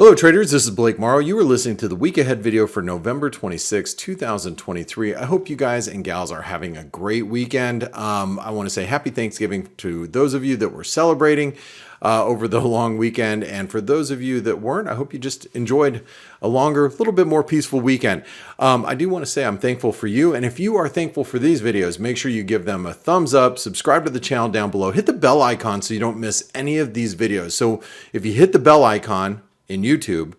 Hello traders, this is Blake Morrow. You are listening to the week ahead video for November 26, 2023. I hope you guys and gals are having a great weekend. I want to say happy Thanksgiving to those of you that were celebrating over the long weekend. And for those of you that weren't, I hope you just enjoyed a longer, little bit more peaceful weekend. I do want to say I'm thankful for you. And if you are thankful for these videos, make sure you give them a thumbs up, subscribe to the channel down below, hit the bell icon so you don't miss any of these videos. So if you hit the bell icon in YouTube,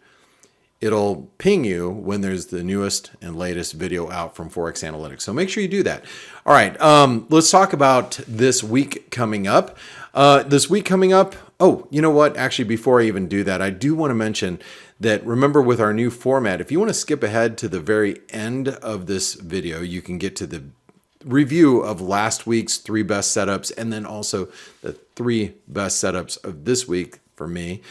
it'll ping you when there's the newest and latest video out from Forex Analytics. So make sure you do that. All right, let's talk about this week coming up. Oh, you know what? Actually, before I even do that, I do want to mention that remember with our new format, if you want to skip ahead to the very end of this video, you can get to the review of last week's 3 best setups and then also the 3 best setups of this week for me.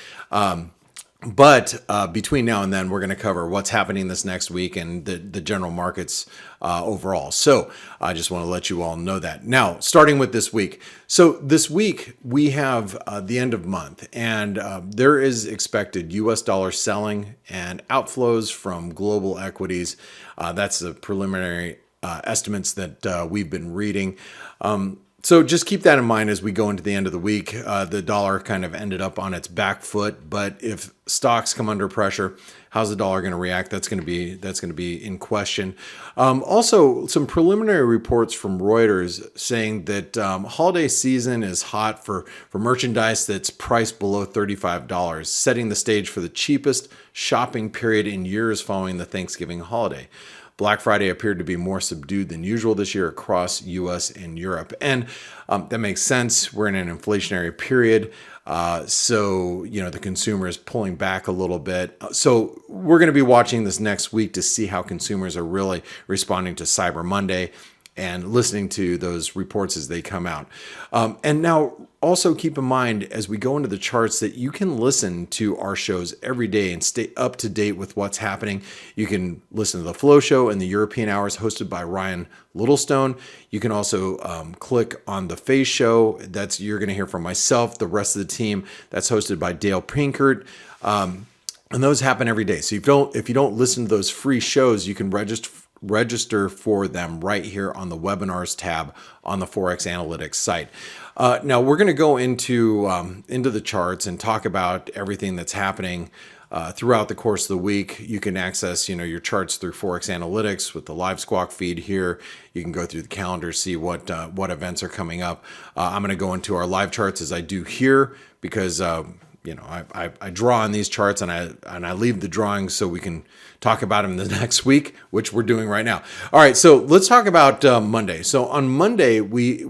But between now and then, we're going to cover what's happening this next week and the general markets overall. So I just want to let you all know that. Now, starting with this week. So this week, we have the end of month, and there is expected U.S. dollar selling and outflows from global equities. That's the preliminary estimates that we've been reading. So just keep that in mind as we go into the end of the week. The dollar kind of ended up on its back foot, but if stocks come under pressure, how's the dollar going to react? That's going to be in question. Also, some preliminary reports from Reuters saying that holiday season is hot for merchandise that's priced below $35, setting the stage for the cheapest shopping period in years following the Thanksgiving holiday. Black Friday appeared to be more subdued than usual this year across US and Europe. And that makes sense. We're in an inflationary period. So, you know, the consumer is pulling back a little bit. So we're going to be watching this next week to see how consumers are really responding to Cyber Monday and listening to those reports as they come out. And now also keep in mind as we go into the charts that you can listen to our shows every day and stay up to date with what's happening. You can listen to the Flow Show and the European Hours hosted by Ryan Littlestone. You can also click on the Face Show. You're going to hear from myself, the rest of the team. That's hosted by Dale Pinkert. And those happen every day. So if you don't listen to those free shows, you can register for them right here on the webinars tab on the Forex Analytics site. Now we're going to go into the charts and talk about everything that's happening throughout the course of the week. You can access, your charts through Forex Analytics with the live Squawk feed here. You can go through the calendar, see what events are coming up. I'm going to go into our live charts as I do here because I draw on these charts and I leave the drawings so we can talk about them the next week, which we're doing right now. All right, so let's talk about Monday. So on Monday, we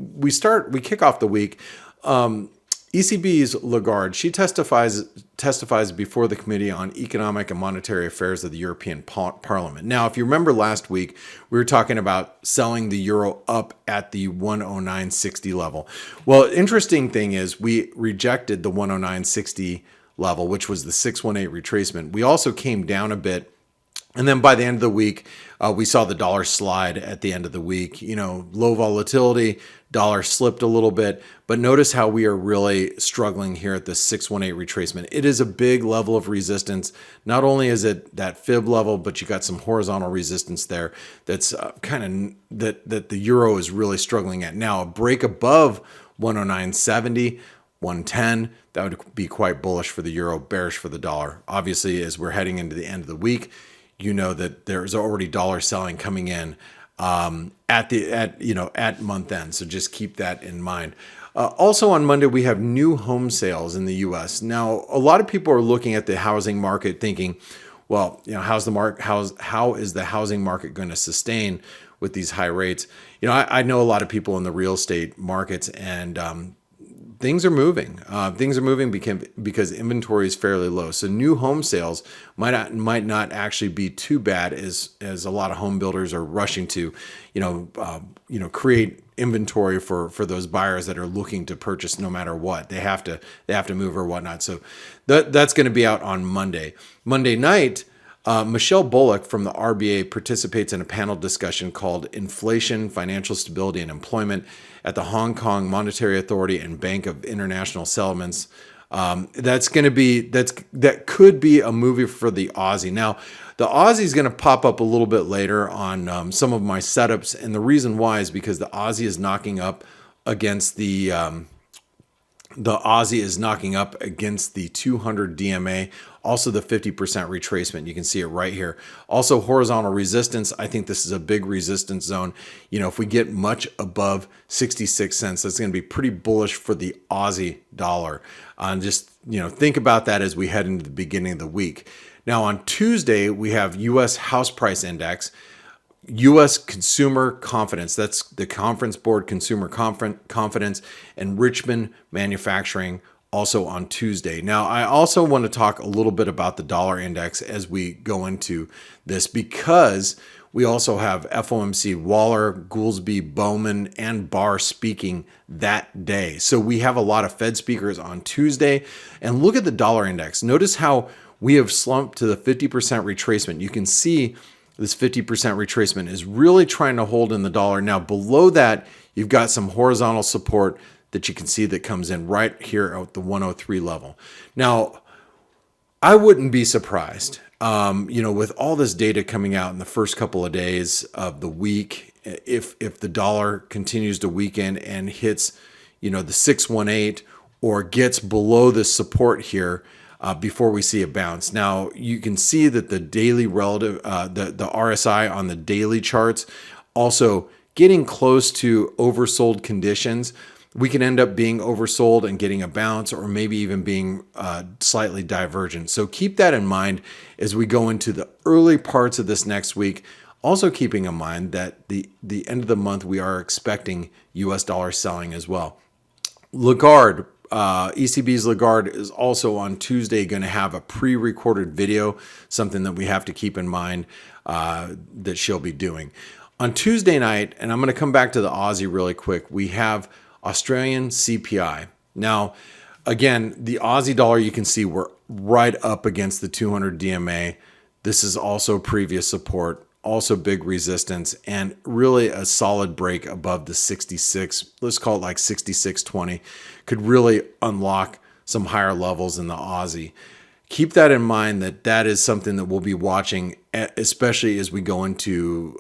kick off the week. ECB's Lagarde, she testifies before the Committee on Economic and Monetary Affairs of the European Parliament. Now, if you remember last week, we were talking about selling the euro up at the 109.60 level. Well, interesting thing is we rejected the 109.60 level, which was the 618 retracement. We also came down a bit. And then by the end of the week, we saw the dollar slide at the end of the week. Low volatility, dollar slipped a little bit, but notice how we are really struggling here at the 618 retracement. It is a big level of resistance. Not only is it that fib level, but you got some horizontal resistance there that's that the euro is really struggling at. Now, a break above 109.70, 110, that would be quite bullish for the euro, bearish for the dollar. Obviously, as we're heading into the end of the week, you know that there's already dollar selling coming in at month end. So just keep that in mind. Also on Monday, we have new home sales in the U.S. Now, a lot of people are looking at the housing market thinking, well, how is the housing market going to sustain with these high rates? I know a lot of people in the real estate markets and things are moving. Things are moving because inventory is fairly low. So new home sales might not actually be too bad as a lot of home builders are rushing to, create inventory for those buyers that are looking to purchase no matter what. They have to move or whatnot. So that's going to be out on Monday. Monday night, Michelle Bullock from the RBA participates in a panel discussion called Inflation, Financial Stability, and Employment at the Hong Kong Monetary Authority and Bank of International Settlements That could be a movie for the Aussie. Now, the Aussie is going to pop up a little bit later on some of my setups, and the reason why is because the Aussie is knocking up against the 200 DMA, also the 50% retracement. You can see it right here. Also horizontal resistance. I think this is a big resistance zone. You know, if we get much above 66 cents, that's going to be pretty bullish for the Aussie dollar. Just, you know, think about that as we head into the beginning of the week. Now on Tuesday, we have U.S. House Price Index, U.S. Consumer Confidence, that's the Conference Board Consumer Confidence, and Richmond Manufacturing also on Tuesday. Now, I also want to talk a little bit about the dollar index as we go into this, because we also have FOMC Waller, Goolsbee, Bowman, and Barr speaking that day. So we have a lot of Fed speakers on Tuesday. And look at the dollar index. Notice how we have slumped to the 50% retracement. You can see this 50% retracement is really trying to hold in the dollar. Now below that, you've got some horizontal support that you can see that comes in right here at the 103 level. Now, I wouldn't be surprised, you know, with all this data coming out in the first couple of days of the week, if the dollar continues to weaken and hits, you know, the 618 or gets below this support here, before we see a bounce. Now you can see that the daily relative, the RSI on the daily charts, also getting close to oversold conditions. We can end up being oversold and getting a bounce, or maybe even being slightly divergent. So keep that in mind as we go into the early parts of this next week. Also keeping in mind that the end of the month, we are expecting US dollar selling as well. Lagarde, ECB's Lagarde is also on Tuesday going to have a pre-recorded video, something that we have to keep in mind that she'll be doing. On Tuesday night, and I'm going to come back to the Aussie really quick, we have Australian CPI. Now, again, the Aussie dollar, you can see we're right up against the 200 DMA. This is also previous support, also big resistance, and really a solid break above the 66, let's call it like 66.20, could really unlock some higher levels in the Aussie. Keep that in mind, that is something that we'll be watching, especially as we go into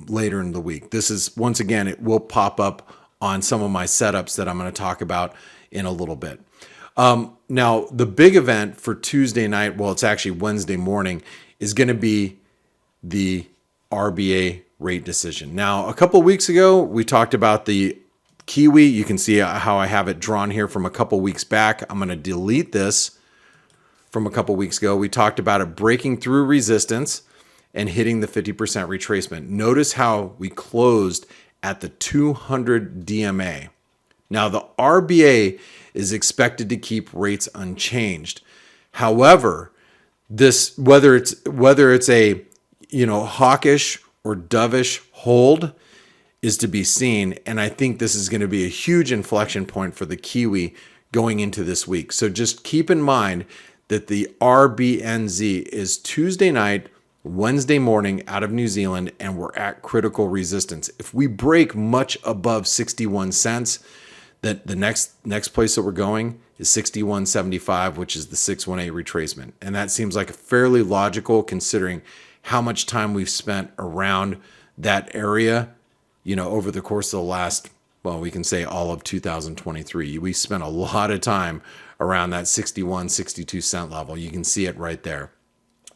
later in the week. This is, once again, it will pop up on some of my setups that I'm going to talk about in a little bit. Now, the big event for Tuesday night, well, it's actually Wednesday morning, is going to be the RBA rate decision. Now, a couple of weeks ago, we talked about the Kiwi. You can see how I have it drawn here from a couple weeks back. I'm going to delete this from a couple weeks ago. We talked about it breaking through resistance and hitting the 50% retracement. Notice how we closed at the 200 DMA. Now, the RBA is expected to keep rates unchanged. However, this, whether it's a, you know, hawkish or dovish hold, is to be seen. And I think this is going to be a huge inflection point for the Kiwi going into this week. So just keep in mind that the RBNZ is Tuesday night, Wednesday morning out of New Zealand, and we're at critical resistance. If we break much above 61 cents, that the next place that we're going is 61.75, which is the 618 retracement. And that seems like a fairly logical, considering how much time we've spent around that area, you know, over the course of the last, well, we can say all of 2023. We spent a lot of time around that 61, 62 cent level. You can see it right there.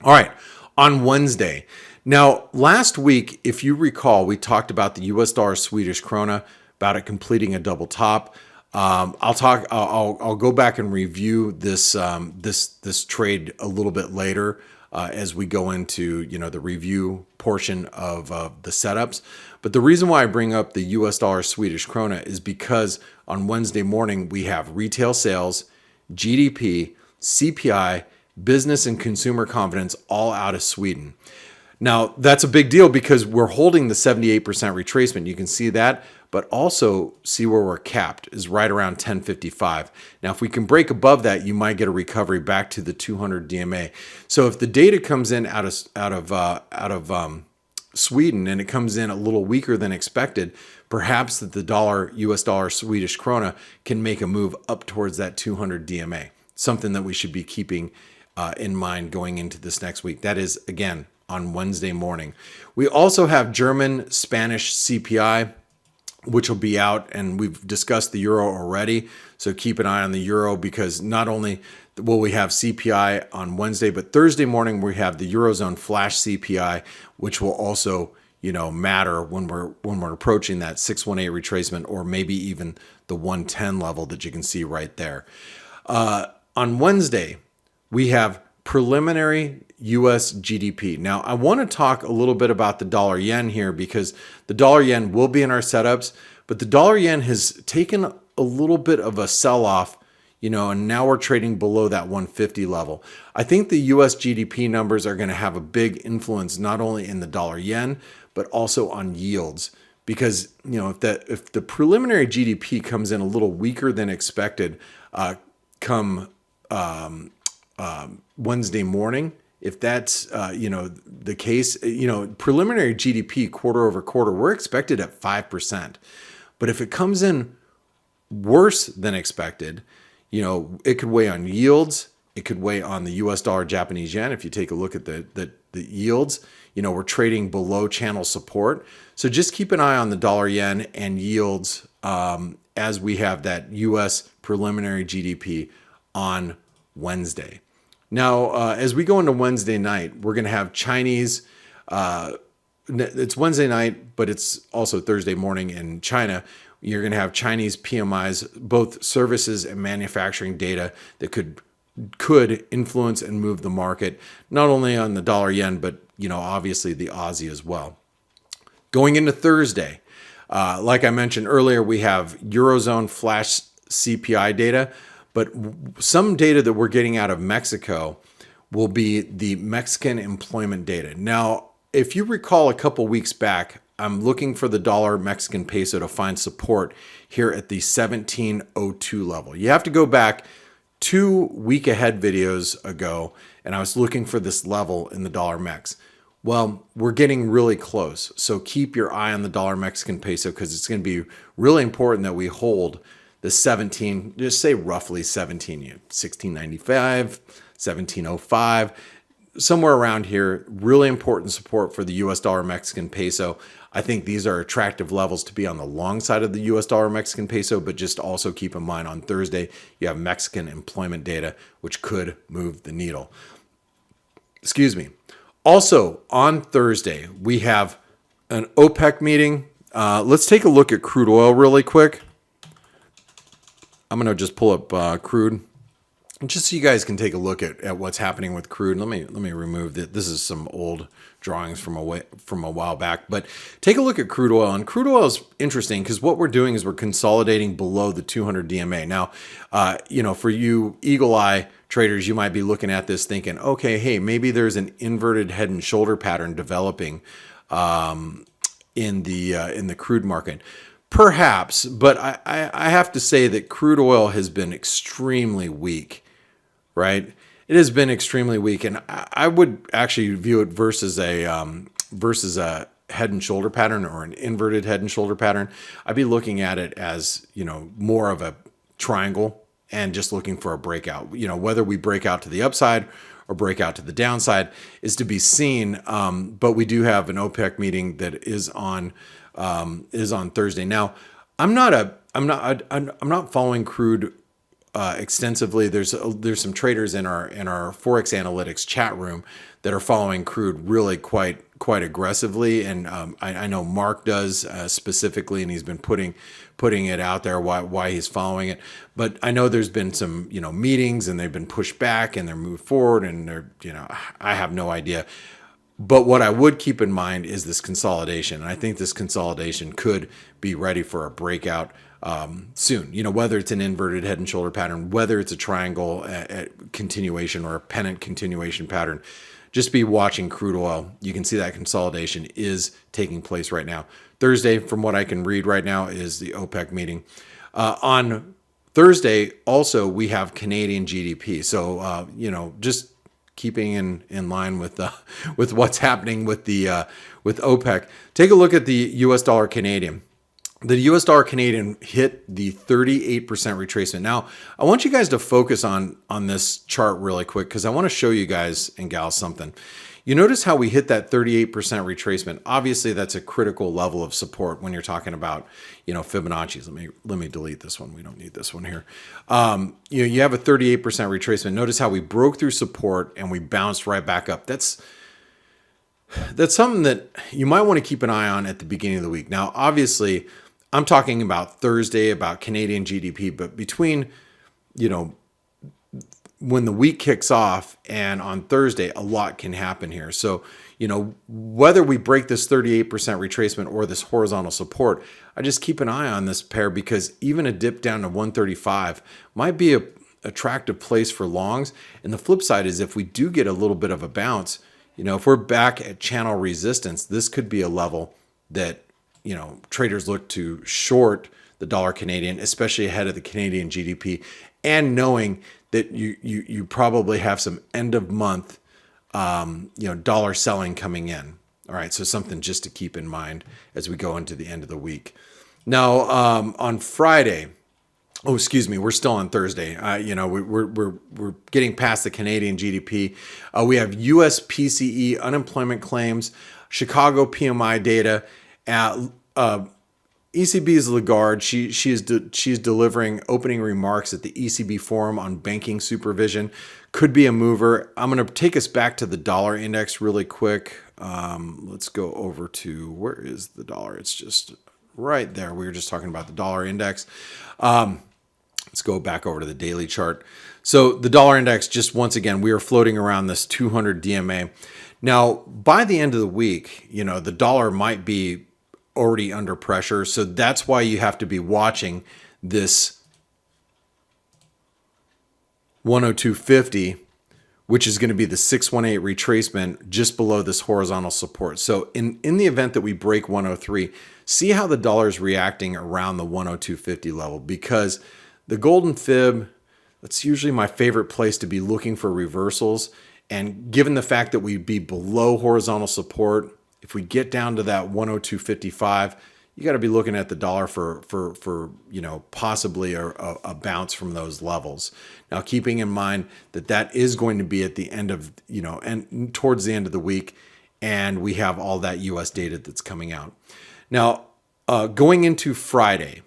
All right, on Wednesday. Now, last week, if you recall, we talked about the US dollar Swedish krona, about it completing a double top. I'll go back and review this this trade a little bit later as we go into, you know, the review portion of the setups. But the reason why I bring up the US dollar Swedish krona is because on Wednesday morning we have retail sales, GDP, CPI, business and consumer confidence all out of Sweden. Now, that's a big deal because we're holding the 78% retracement. You can see that, but also see where we're capped is right around 1055. Now, if we can break above that, you might get a recovery back to the 200 DMA. So if the data comes in out of Sweden and it comes in a little weaker than expected, perhaps that the US dollar Swedish krona can make a move up towards that 200 DMA. something that we should be keeping in mind going into this next week. That is, again, on Wednesday morning. We also have German Spanish CPI, which will be out, and we've discussed the euro already. So keep an eye on the euro, because not only will we have CPI on Wednesday, but Thursday morning we have the Eurozone flash CPI, which will also, matter when we're approaching that 618 retracement, or maybe even the 110 level that you can see right there. On Wednesday, we have preliminary US GDP. Now, I want to talk a little bit about the dollar yen here, because the dollar yen will be in our setups, but the dollar yen has taken a little bit of a sell-off, and now we're trading below that 150 level. I think the US GDP numbers are going to have a big influence, not only in the dollar yen, but also on yields. Because, if the preliminary GDP comes in a little weaker than expected, come Wednesday morning, if that's the case, preliminary GDP quarter over quarter, we're expected at 5%. But if it comes in worse than expected, it could weigh on yields. It could weigh on the US dollar Japanese yen. If you take a look at the yields, we're trading below channel support. So just keep an eye on the dollar yen and yields as we have that US preliminary GDP on Wednesday. Now, as we go into Wednesday night, we're going to have Chinese, it's Wednesday night, but it's also Thursday morning in China. You're going to have Chinese PMIs, both services and manufacturing data that could influence and move the market, not only on the dollar yen, but, obviously the Aussie as well. Going into Thursday, like I mentioned earlier, we have Eurozone flash CPI data. But some data that we're getting out of Mexico will be the Mexican employment data. Now, if you recall a couple weeks back, I'm looking for the dollar Mexican peso to find support here at the 1702 level. You have to go back 2 week ahead videos ago, and I was looking for this level in the dollar Mex. Well, we're getting really close. So keep your eye on the dollar Mexican peso, because it's going to be really important that we hold the 17, just say roughly 1695, 1705, somewhere around here. Really important support for the US dollar Mexican peso. I think these are attractive levels to be on the long side of the US dollar Mexican peso, but just also keep in mind on Thursday, you have Mexican employment data, which could move the needle. Excuse me. Also on Thursday, we have an OPEC meeting. Let's take a look at crude oil really quick. I'm going to just pull up crude, just so you guys can take a look at what's happening with crude. Let me remove that. This is some old drawings from a while back, but take a look at crude oil. And crude oil is interesting because what we're doing is we're consolidating below the 200 DMA. Now, for you eagle eye traders, you might be looking at this thinking, okay, hey, maybe there's an inverted head and shoulder pattern developing in the crude market. Perhaps, but I have to say that crude oil has been extremely weak, right? It has been extremely weak, and I would actually view it versus a head and shoulder pattern, or an inverted head and shoulder pattern. I'd be looking at it as, more of a triangle and just looking for a breakout. Whether we break out to the upside or break out to the downside is to be seen. But we do have an OPEC meeting that is on Thursday. Now, I'm not following crude extensively. There's some traders in our Forex analytics chat room that are following crude really quite aggressively, and I know Mark does specifically, and he's been putting it out there why he's following it. But I know there's been some meetings, and they've been pushed back, and they're moved forward, and they're I have no idea. But what I would keep in mind is this consolidation. And I think this consolidation could be ready for a breakout soon. Whether it's an inverted head and shoulder pattern, whether it's a triangle continuation or a pennant continuation pattern, just be watching crude oil. You can see that consolidation is taking place right now. Thursday, from what I can read right now, is the OPEC meeting. On Thursday, also, we have Canadian GDP. So, just keeping in line with what's happening with OPEC. Take a look at the US dollar Canadian. the US dollar Canadian hit the 38% retracement. Now, I want you guys to focus on this chart really quick because I want to show you guys and gals something. You notice how we hit that 38% retracement. Obviously, that's a critical level of support when you're talking about, Fibonacci's. Let me delete this one. We don't need this one here. You have a 38% retracement. Notice how we broke through support and we bounced right back up. That's something that you might want to keep an eye on at the beginning of the week. Now, obviously, I'm talking about Thursday, about Canadian GDP, but between, when the week kicks off and on Thursday, a lot can happen here. So, whether we break this 38% retracement or this horizontal support, I just keep an eye on this pair because even a dip down to 135 might be a attractive place for longs. And the flip side is if we do get a little bit of a bounce, if we're back at channel resistance, this could be a level that, traders look to short the dollar Canadian, especially ahead of the Canadian GDP, and knowing that you probably have some end of month, dollar selling coming in. All right, so something just to keep in mind as we go into the end of the week. Now, on Friday, we're still on Thursday. We're getting past the Canadian GDP. We have U.S. PCE unemployment claims, Chicago PMI data. ECB's Lagarde, she's delivering opening remarks at the ECB forum on banking supervision. Could be a mover. I'm going to take us back to the dollar index really quick. Let's go over to, where is the dollar? It's just right there. We were just talking about the dollar index. Let's go back over to the daily chart. So the dollar index, just once again, we are floating around this 200 DMA. Now, by the end of the week, the dollar might be already under pressure. So that's why you have to be watching this 102.50, which is going to be the 618 retracement just below this horizontal support. So in the event that we break 103, see how the dollar is reacting around the 102.50 level, because the golden fib, that's usually my favorite place to be looking for reversals. And given the fact that we'd be below horizontal support, if we get down to that 102.55, you got to be looking at the dollar for possibly a bounce from those levels. Now, keeping in mind that is going to be at the end of, and towards the end of the week, and we have all that U.S. data that's coming out. Now, going into Friday,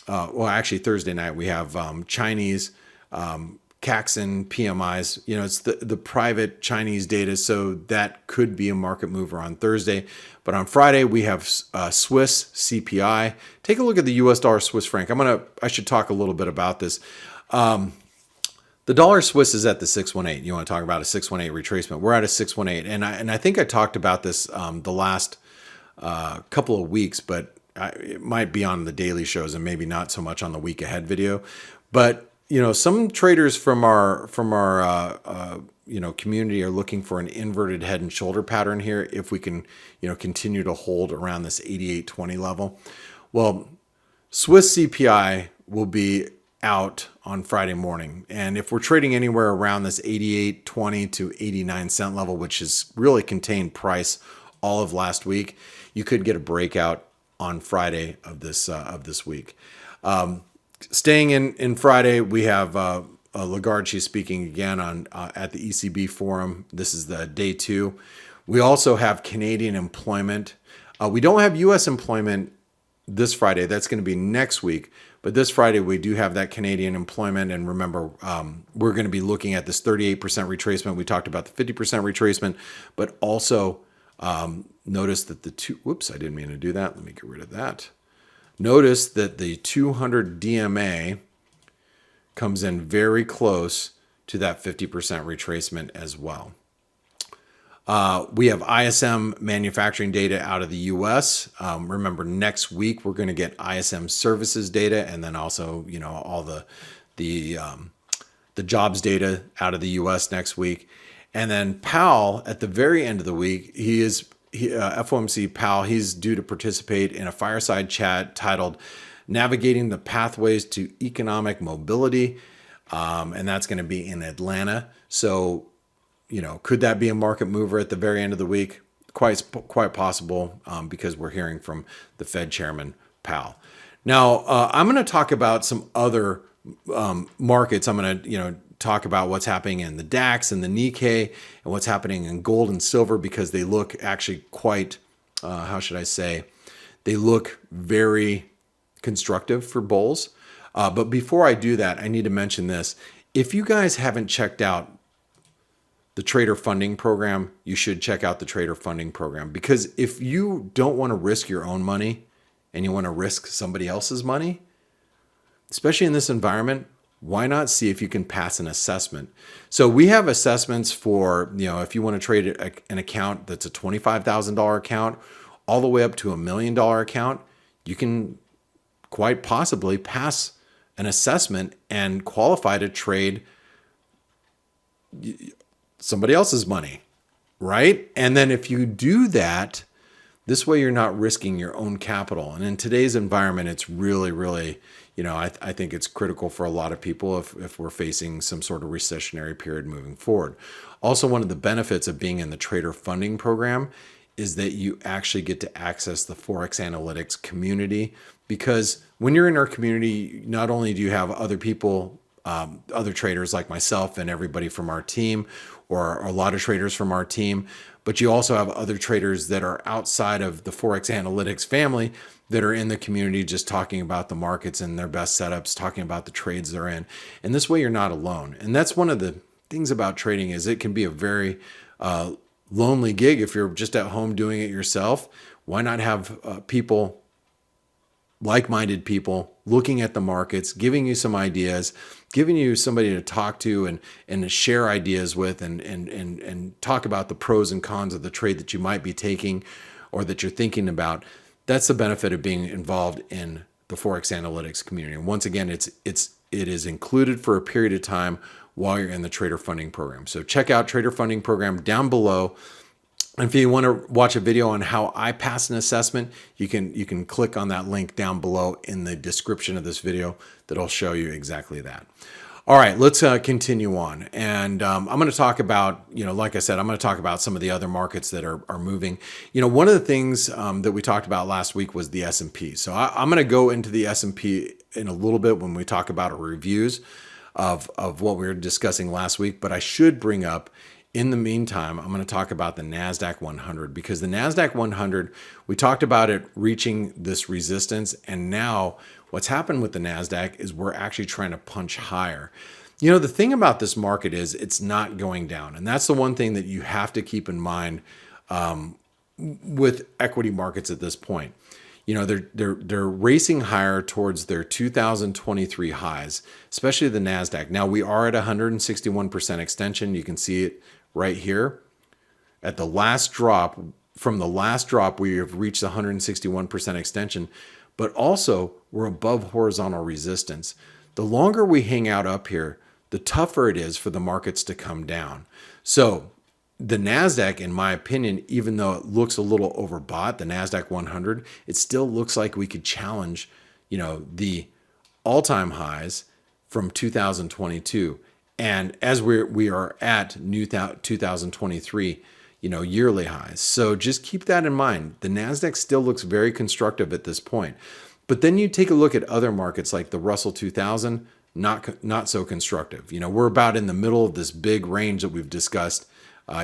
actually Thursday night, we have Chinese CACs and PMIs. It's the private Chinese data, so that could be a market mover on Thursday. But on Friday, we have Swiss CPI. Take a look at the US dollar Swiss franc. I should talk a little bit about this. The dollar Swiss is at the 618. You want to talk about a 618 retracement? We're at a 618, and I think I talked about this the last couple of weeks, but it might be on the daily shows and maybe not so much on the week ahead video. But some traders from our community are looking for an inverted head and shoulder pattern here if we can continue to hold around this 88.20 level. Well, Swiss CPI will be out on Friday morning, and if we're trading anywhere around this 88.20 to 89 cent level, which has really contained price all of last week, you could get a breakout on Friday of this week. Staying in Friday, we have Lagarde. She's speaking again at the ECB forum. This is the day 2. We also have Canadian employment. We don't have U.S. employment this Friday. That's going to be next week. But this Friday, we do have that Canadian employment. And remember, we're going to be looking at this 38% retracement. We talked about the 50% retracement, but also notice that whoops, I didn't mean to do that. Let me get rid of that. Notice that the 200 DMA comes in very close to that 50% retracement as well. We have ISM manufacturing data out of the U.S. Remember, next week we're going to get ISM services data, and then also all the jobs data out of the U.S. next week. And then Powell at the very end of the week, FOMC Powell, he's due to participate in a fireside chat titled Navigating the Pathways to Economic Mobility. And that's going to be in Atlanta. So, could that be a market mover at the very end of the week? Quite possible, because we're hearing from the Fed chairman pal. Now, I'm going to talk about some other markets. I'm going to, talk about what's happening in the DAX and the Nikkei and what's happening in gold and silver, because they look actually quite, how should I say, they look very constructive for bulls. But before I do that, I need to mention this. If you guys haven't checked out the trader funding program, you should check out the trader funding program, because if you don't want to risk your own money and you want to risk somebody else's money, especially in this environment, why not see if you can pass an assessment? So we have assessments for, if you want to trade an account that's a $25,000 account all the way up to $1 million account, you can quite possibly pass an assessment and qualify to trade somebody else's money, right? And then if you do that, this way you're not risking your own capital. And in today's environment, it's really, really, I think it's critical for a lot of people if we're facing some sort of recessionary period moving forward. Also, one of the benefits of being in the trader funding program is that you actually get to access the Forex analytics community, because when you're in our community, not only do you have other people, other traders like myself and everybody from our team, or a lot of traders from our team, but you also have other traders that are outside of the Forex analytics family that are in the community just talking about the markets and their best setups, talking about the trades they're in. And this way you're not alone. And that's one of the things about trading, is it can be a very lonely gig if you're just at home doing it yourself. Why not have people, like-minded people, looking at the markets, giving you some ideas, giving you somebody to talk to and to share ideas with, and talk about the pros and cons of the trade that you might be taking or that you're thinking about. That's the benefit of being involved in the Forex analytics community. And once again, it is included for a period of time while you're in the trader funding program. So check out trader funding program down below. And if you want to watch a video on how I pass an assessment, you can click on that link down below in the description of this video that'll show you exactly that. All right, let's continue on. And I'm going to talk about, like I said, I'm going to talk about some of the other markets that are moving. One of the things that we talked about last week was the S&P. So I'm going to go into the S&P in a little bit when we talk about our reviews of what we were discussing last week. But I should bring up, in the meantime, I'm going to talk about the NASDAQ 100, because the NASDAQ 100, we talked about it reaching this resistance, and now what's happened with the NASDAQ is we're actually trying to punch higher. The thing about this market is it's not going down, and that's the one thing that you have to keep in mind with equity markets at this point. They're racing higher towards their 2023 highs, especially the NASDAQ. Now we are at 161% extension. You can see it right here. At the last drop, from the last drop, we have reached 161% extension, but also we're above horizontal resistance. The longer we hang out up here, the tougher it is for the markets to come down. So the NASDAQ, in my opinion, even though it looks a little overbought, the NASDAQ 100, it still looks like we could challenge, the all-time highs from 2022. And as we are at new 2023, yearly highs. So just keep that in mind. The NASDAQ still looks very constructive at this point. But then you take a look at other markets like the Russell 2000, not so constructive. We're about in the middle of this big range that we've discussed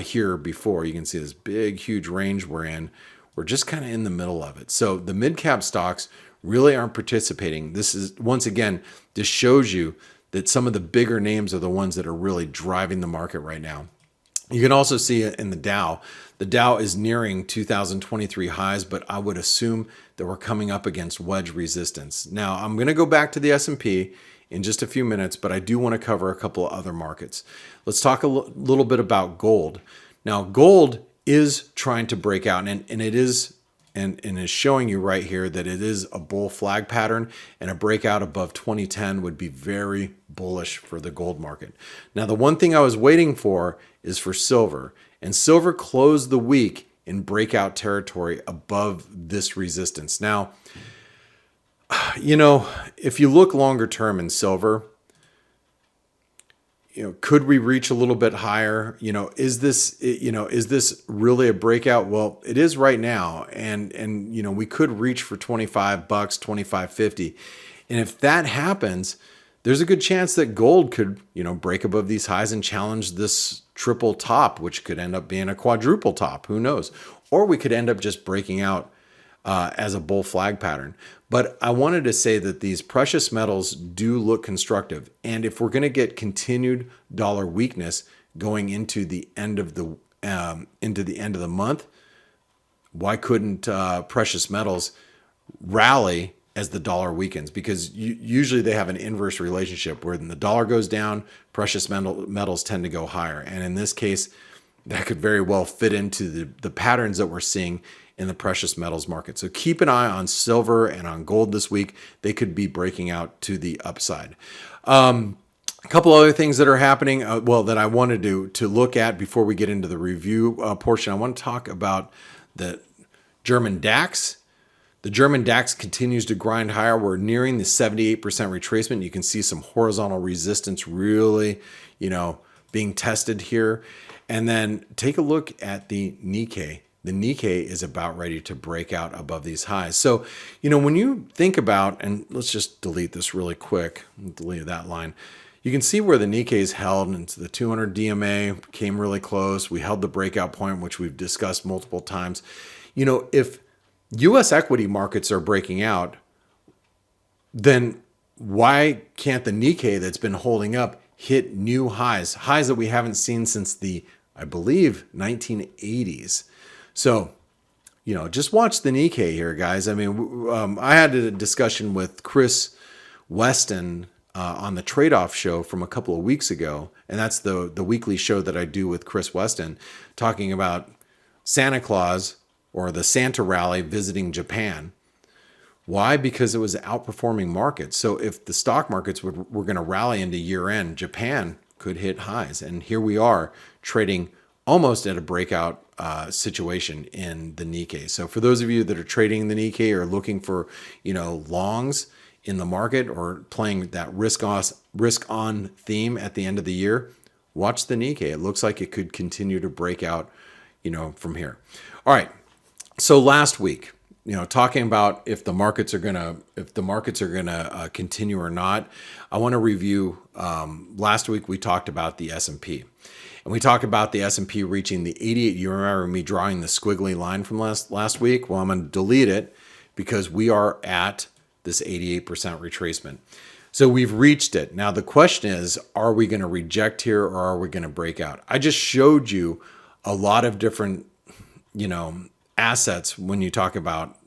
here before. You can see this big, huge range we're in. We're just kind of in the middle of it. So the mid-cap stocks really aren't participating. This is, once again, this shows you that some of the bigger names are the ones that are really driving the market right now. You can also see it in the Dow. The Dow is nearing 2023 highs, but I would assume that we're coming up against wedge resistance. Now, I'm going to go back to the S&P in just a few minutes, but I do want to cover a couple of other markets. Let's talk a little bit about gold. Now, gold is trying to break out, and it is and is showing you right here that it is a bull flag pattern, and a breakout above 2010 would be very bullish for the gold market. Now, the one thing I was waiting for is for silver, and silver closed the week in breakout territory above this resistance. Now, if you look longer term in silver, could we reach a little bit higher? Is this really a breakout? Well, it is right now. And we could reach for $25, $25.50. And if that happens, there's a good chance that gold could, break above these highs and challenge this triple top, which could end up being a quadruple top. Who knows? Or we could end up just breaking out as a bull flag pattern. But I wanted to say that these precious metals do look constructive. And if we're going to get continued dollar weakness going into the end of the month, why couldn't precious metals rally as the dollar weakens? Because usually they have an inverse relationship where when the dollar goes down, precious metals tend to go higher. And in this case, that could very well fit into the patterns that we're seeing in the precious metals market. So keep an eye on silver and on gold this week. They could be breaking out to the upside. A couple other things that are happening, that I wanted to look at before we get into the review portion. I want to talk about the German DAX. The German DAX continues to grind higher. We're nearing the 78% retracement. You can see some horizontal resistance really, being tested here. And then take a look at the Nikkei. The Nikkei is about ready to break out above these highs. So, when you think about, and let's just delete this really quick, delete that line. You can see where the Nikkei is held, and the 200 DMA came really close. We held the breakout point, which we've discussed multiple times. If U.S. equity markets are breaking out, then why can't the Nikkei that's been holding up hit new highs that we haven't seen since the, I believe, 1980s? So, just watch the Nikkei here, guys. I mean, I had a discussion with Chris Weston on the Trade-Off show from a couple of weeks ago, and that's the weekly show that I do with Chris Weston, talking about Santa Claus or the Santa rally visiting Japan. Why? Because it was outperforming markets. So if the stock markets were going to rally into year-end, Japan could hit highs. And here we are trading almost at a breakout situation in the Nikkei. So for those of you that are trading the Nikkei or looking for, longs in the market or playing that risk on theme at the end of the year, watch the Nikkei. It looks like it could continue to break out, from here. All right. So last week, talking about if the markets are gonna continue or not, I want to review. Last week we talked about the S&P. And we talked about the S&P reaching the 88. You remember me drawing the squiggly line from last week? Well, I'm going to delete it because we are at this 88% retracement. So we've reached it. Now the question is, are we going to reject here or are we going to break out? I just showed you a lot of different, assets. When you talk about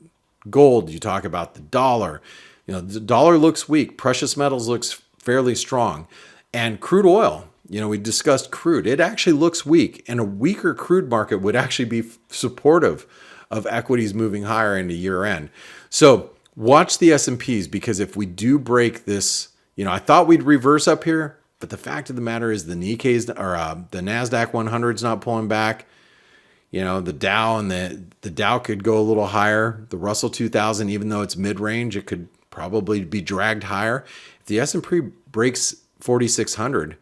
gold, you talk about the dollar. The dollar looks weak. Precious metals looks fairly strong. And crude oil, we discussed crude. It actually looks weak, and a weaker crude market would actually be supportive of equities moving higher into year end. So watch the S&Ps, because if we do break this, I thought we'd reverse up here, but the fact of the matter is the Nikkei's or the NASDAQ 100 is not pulling back. The Dow and the Dow could go a little higher. The Russell 2000, even though it's mid-range, it could probably be dragged higher. If the S&P breaks 4,600,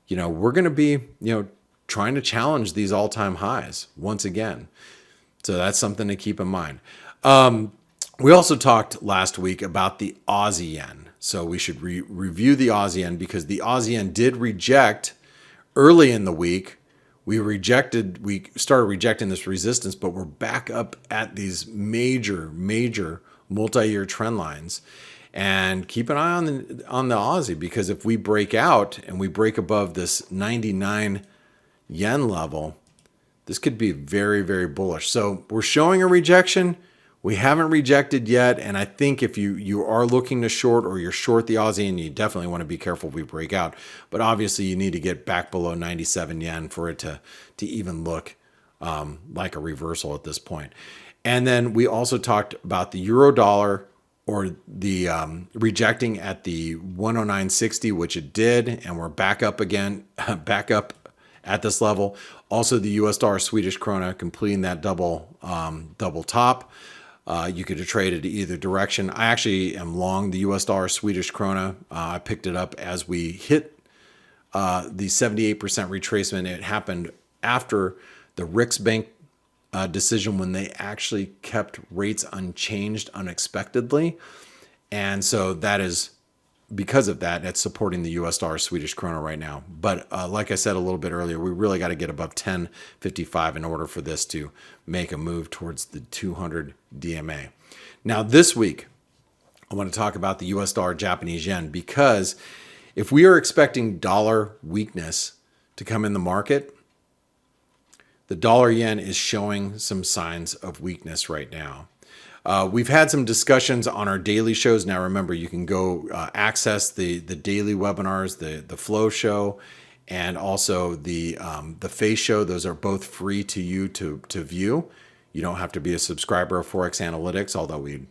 we're going to be, trying to challenge these all-time highs once again. So that's something to keep in mind. We also talked last week about the Aussie yen. So we should review the Aussie yen, because the Aussie yen did reject early in the week. We started rejecting this resistance, but we're back up at these major multi-year trend lines. And keep an eye on the Aussie, because if we break out and we break above this 99 yen level, this could be very, very bullish. So we're showing a rejection. We haven't rejected yet. And I think if you are looking to short, or you're short the Aussie, and you definitely want to be careful if we break out. But obviously you need to get back below 97 yen for it to even look like a reversal at this point. And then we also talked about the euro dollar, or the rejecting at the 109.60, which it did, and we're back up again, back up at this level. Also, the US dollar Swedish krona completing that double top. You could trade it either direction. I actually am long the US dollar Swedish krona. I picked it up as we hit the 78% retracement. It happened after the Riksbank decision when they actually kept rates unchanged unexpectedly. And so that is because of that, it's supporting the US dollar, Swedish krona right now. But like I said a little bit earlier, we really got to get above 10.55 in order for this to make a move towards the 200 DMA. Now this week, I want to talk about the US dollar, Japanese yen, because if we are expecting dollar weakness to come in the market, the dollar yen is showing some signs of weakness right now. We've had some discussions on our daily shows. Now, remember, you can go access the daily webinars, the flow show, and also the face show. Those are both free to you to view. You don't have to be a subscriber of Forex Analytics, although we'd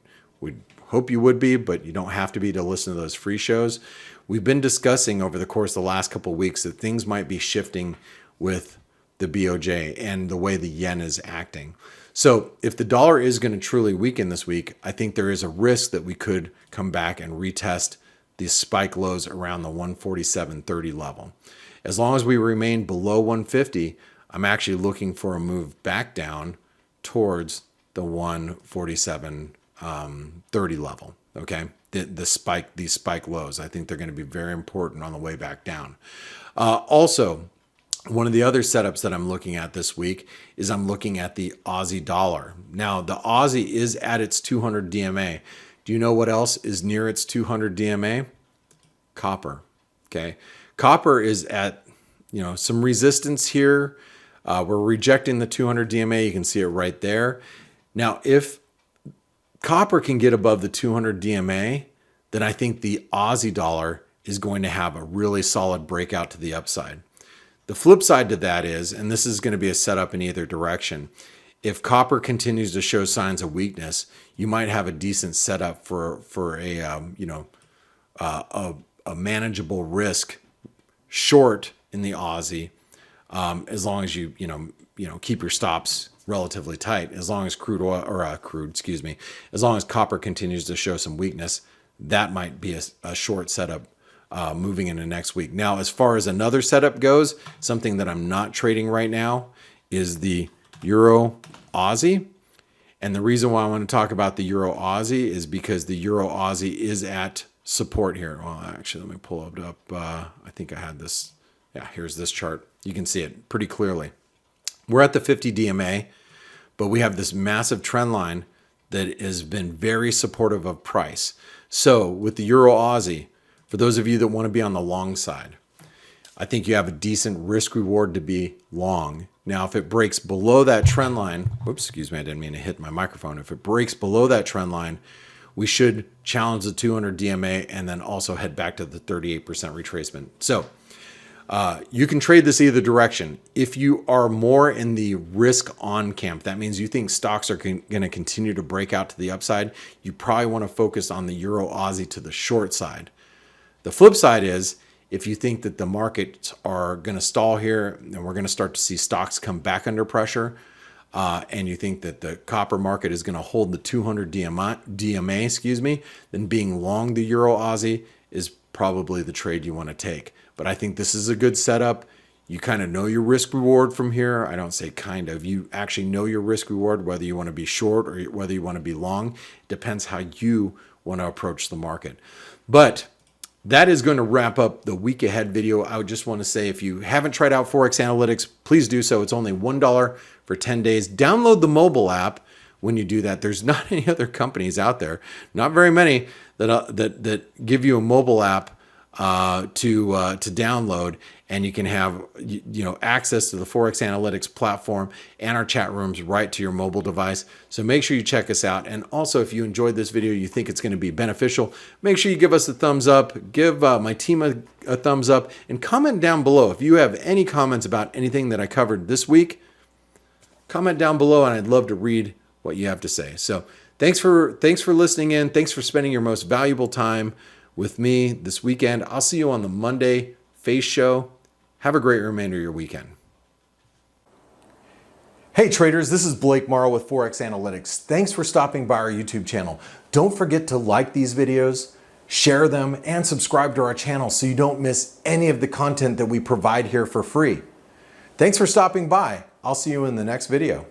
hope you would be, but you don't have to be to listen to those free shows. We've been discussing over the course of the last couple of weeks that things might be shifting with the BOJ and the way the yen is acting. So if the dollar is going to truly weaken this week, I think there is a risk that we could come back and retest these spike lows around the 147.30 level. As long as we remain below 150, I'm actually looking for a move back down towards the 147.30 level. Okay, these spike lows, I think they're going to be very important on the way back down. Also, one of the other setups that I'm looking at this week is I'm looking at the Aussie dollar. Now, the Aussie is at its 200 DMA. Do you know what else is near its 200 DMA? Copper. Okay. Copper is at, some resistance here. We're rejecting the 200 DMA. You can see it right there. Now, if copper can get above the 200 DMA, then I think the Aussie dollar is going to have a really solid breakout to the upside. The flip side to that is, and this is going to be a setup in either direction, if copper continues to show signs of weakness, you might have a decent setup for a manageable risk short in the Aussie, as long as you keep your stops relatively tight. As long as as long as copper continues to show some weakness, that might be a short setup moving into next week. Now, as far as another setup goes, something that I'm not trading right now is the Euro Aussie. And the reason why I want to talk about the Euro Aussie is because the Euro Aussie is at support here. Well, actually, let me pull it up. I think I had this. Yeah, here's this chart. You can see it pretty clearly. We're at the 50 DMA, but we have this massive trend line that has been very supportive of price. So with the Euro Aussie, for those of you that want to be on the long side, I think you have a decent risk reward to be long. Now, if it breaks below that trend line, whoops, excuse me, I didn't mean to hit my microphone. If it breaks below that trend line, we should challenge the 200 DMA and then also head back to the 38% retracement. So you can trade this either direction. If you are more in the risk on camp, that means you think stocks are going to continue to break out to the upside, you probably want to focus on the Euro Aussie to the short side. The flip side is, if you think that the markets are going to stall here and we're going to start to see stocks come back under pressure, and you think that the copper market is going to hold the 200 DMA, then being long the Euro Aussie is probably the trade you want to take. But I think this is a good setup. You kind of know your risk reward from here. I don't say kind of. You actually know your risk reward, whether you want to be short or whether you want to be long. It depends how you want to approach the market. But that is going to wrap up the week ahead video. I would just want to say, if you haven't tried out Forex Analytics, please do so. It's only $1 for 10 days. Download the mobile app when you do that. There's not any other companies out there, not very many, that give you a mobile app to download, and you can have access to the Forex Analytics platform and our chat rooms right to your mobile device. So make sure you check us out. And also, if you enjoyed this video, you think it's going to be beneficial, make sure you give us a thumbs up, give my team a thumbs up, and comment down below. If you have any comments about anything that I covered this week, comment down below, and I'd love to read what you have to say. So thanks for listening in. Thanks for spending your most valuable time with me this weekend. I'll see you on the Monday Face Show. Have a great remainder of your weekend. Hey traders, this is Blake Morrow with Forex Analytics. Thanks for stopping by our YouTube channel. Don't forget to like these videos, share them, and subscribe to our channel so you don't miss any of the content that we provide here for free. Thanks for stopping by. I'll see you in the next video.